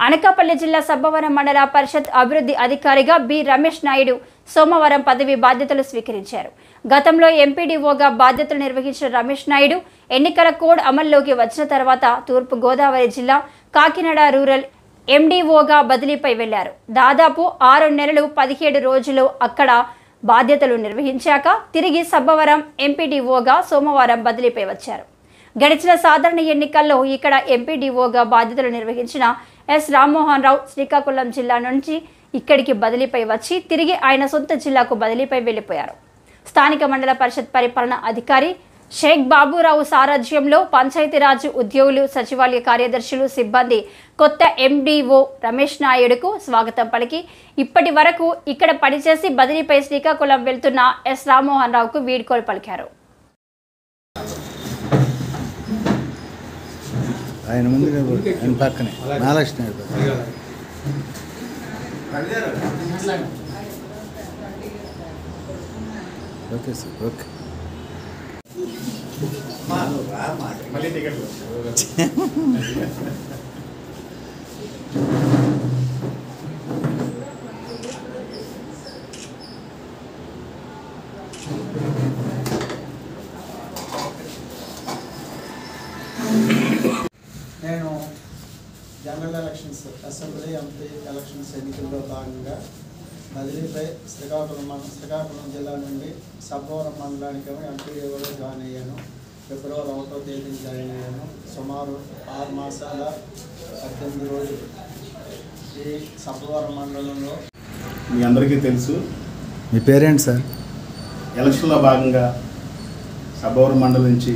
అనకాపల్లి జిల్లా సబ్బవరం మండల పరిషత్ అభివృద్ధి అధికారిగా బి రమేష్ నాయుడు సోమవారం పదవి బాధ్యతలు స్వీకరించారు. గతంలో ఎంపీడీఓగా బాధ్యతలు నిర్వహించిన రమేష్ నాయుడు ఎన్నికల కోడ్ అమల్లోకి వచ్చిన తర్వాత తూర్పు గోదావరి జిల్లా కాకినాడ రూరల్ ఎండీఓగా బదిలీపై వెళ్లారు. దాదాపు 6 నెలలు 17 రోజులు అక్కడ బాధ్యతలు నిర్వహించాక తిరిగి సబ్బవరం ఎంపీడీఓగా సోమవారం బదిలీపై వచ్చారు. గడిచిన సాధారణ ఎన్నికల్లో ఇక్కడ ఎంపీడీఓగా బాధ్యతలు నిర్వహించిన ఎస్ రామ్మోహన్ రావు శ్రీకాకుళం జిల్లా నుంచి ఇక్కడికి బదిలీపై వచ్చి తిరిగి ఆయన సొంత జిల్లాకు బదిలీపై వెళ్లిపోయారు. స్థానిక మండల పరిషత్ పరిపాలనా అధికారి షేక్ బాబురావు సారథ్యంలో పంచాయతీరాజ్ ఉద్యోగులు, సచివాలయ కార్యదర్శులు, సిబ్బంది కొత్త ఎండీఓ రమేష్ నాయుడుకు స్వాగతం పలికి ఇప్పటి వరకు ఇక్కడ పనిచేసి బదిలీపై శ్రీకాకుళం వెళ్తున్న ఎస్ రామ్మోహన్ రావుకు వీడ్కోలు పలికారు. ఆయన ముందు ఆయన పక్కనే మహాలక్ష్మి ఓకే సార్ ఓకే నేను general elections assembly MP elections ఎన్నికల్లో భాగంగా బదిలీపై శ్రీకాకుళం జిల్లా నుండి సబ్బవరం మండలానికి ఎంపీడీఓగా జాయిన్ అయ్యాను. ఫిబ్రవరి 1వ తేదీన జాయిన్ అయ్యాను. సుమారు 6 మాసాల 18 రోజులు ఈ సబ్బవరం మండలంలో. మీ అందరికీ తెలుసు, మీ పేరేంటి సార్? ఎలక్షన్లో భాగంగా సబ్బవరం మండలం నుంచి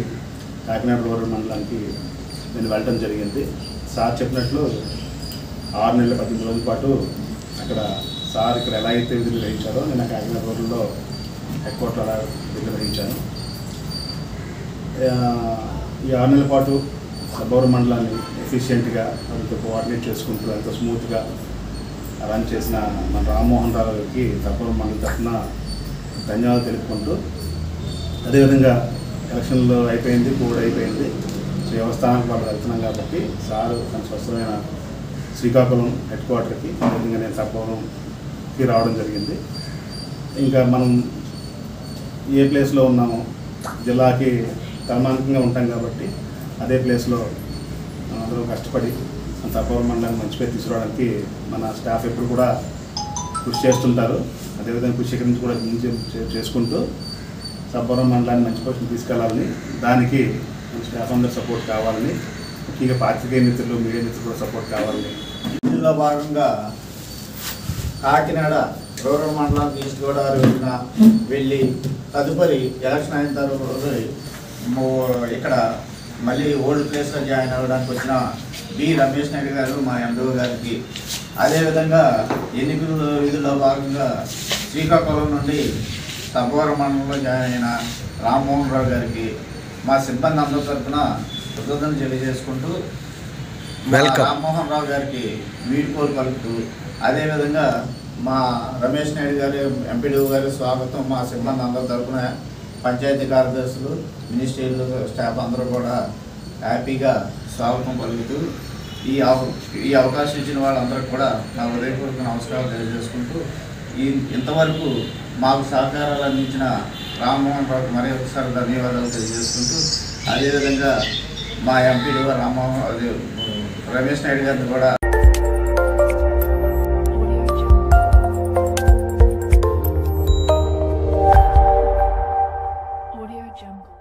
కాకినాడ రూరల్ మండలానికి నేను వెళ్ళడం జరిగింది. సార్ చెప్పినట్లు 6 నెలల 18 రోజుల పాటు అక్కడ సార్ ఇక్కడ ఎలా అయితే విధులు నిర్వహించారో నేను కాకినాడ రూరల్లో హెడ్ క్వార్టర్ అలా విధులు నిర్వహించాను. ఈ 6 నెలల పాటు సబ్బవరం మండలాన్ని ఎఫిషియెంట్గా వాళ్ళతో కోఆర్డినేట్ చేసుకుంటూ ఎంతో స్మూత్గా రన్ చేసిన మన రామ్మోహన్ రావు గారికి సబ్బవరం మండలం తరఫున ధన్యవాదాలు తెలుపుకుంటూ, అదేవిధంగా ఎలక్షన్లో అయిపోయింది, కోడ్ అయిపోయింది, వ్యవస్థానానికి వాళ్ళు వెళ్తున్నాం కాబట్టి సార్ తన స్వస్థమైన శ్రీకాకుళం హెడ్ క్వార్టర్కి, అదేవిధంగా నేను సబ్బవరంకి రావడం జరిగింది. ఇంకా మనం ఏ ప్లేస్లో ఉన్నామో జిల్లాకి తలమానికంగా ఉంటాం కాబట్టి అదే ప్లేస్లో అందరూ కష్టపడి మన సబ్బవరం మండలాన్ని మంచి పేరు తీసుకురావడానికి మన స్టాఫ్ ఎప్పుడు కూడా కృషి చేస్తుంటారు. అదేవిధంగా కృషి ఇక్కడి నుంచి కూడా చేసుకుంటూ సబ్బవరం మండలాన్ని మంచి పొజిషన్ తీసుకెళ్లాలని, దానికి స్టాఫ్ అందరూ సపోర్ట్ కావాలని, ముఖ్యంగా పాత్రికేయ మిత్రులు, మీడియా మిత్రులు కూడా సపోర్ట్ కావాలని. ఇందులో భాగంగా కాకినాడ రూరల్ మండలానికి ఈస్ట్ గోదావరి వెళ్ళి తదుపరి ఎలక్షన్ అయిన తర్వాత ఇక్కడ మళ్ళీ ఓల్డ్ ప్లేస్లో జాయిన్ అవ్వడానికి వచ్చిన బి రమేష్ నాయుడు గారు మా ఎండో గారికి, అదేవిధంగా ఎన్నికల విధుల్లో భాగంగా శ్రీకాకుళం నుండి సబ్బవరం మండలంలో జాయిన్ అయిన రామ్మోహన్ రావు గారికి మా సిబ్బంది అందరి తరఫున కృతజ్ఞతలు తెలియజేసుకుంటూ రామ్మోహన్ రావు గారికి వీడ్కోలు పలుకుతూ, అదేవిధంగా మా రమేష్ నాయుడు గారి ఎంపీడీఓ గారి స్వాగతం మా సిబ్బంది అందరి తరఫున పంచాయతీ కార్యదర్శులు, మినిస్ట్రీలు, స్టాఫ్ అందరూ కూడా హ్యాపీగా స్వాగతం పలుకుతూ ఈ అవకాశం ఇచ్చిన వాళ్ళందరికీ కూడా నా హృదయపూర్వక నమస్కారాలు తెలియజేసుకుంటూ, ఇంతవరకు మాకు సహకారాలు అందించిన రామ్మోహన్ రావుకి మరీ ఒకసారి ధన్యవాదాలు తెలియజేసుకుంటూ, అదేవిధంగా మా ఎంపీడీఓ రమేష్ నాయుడు గారిని కూడా Audio Jungle.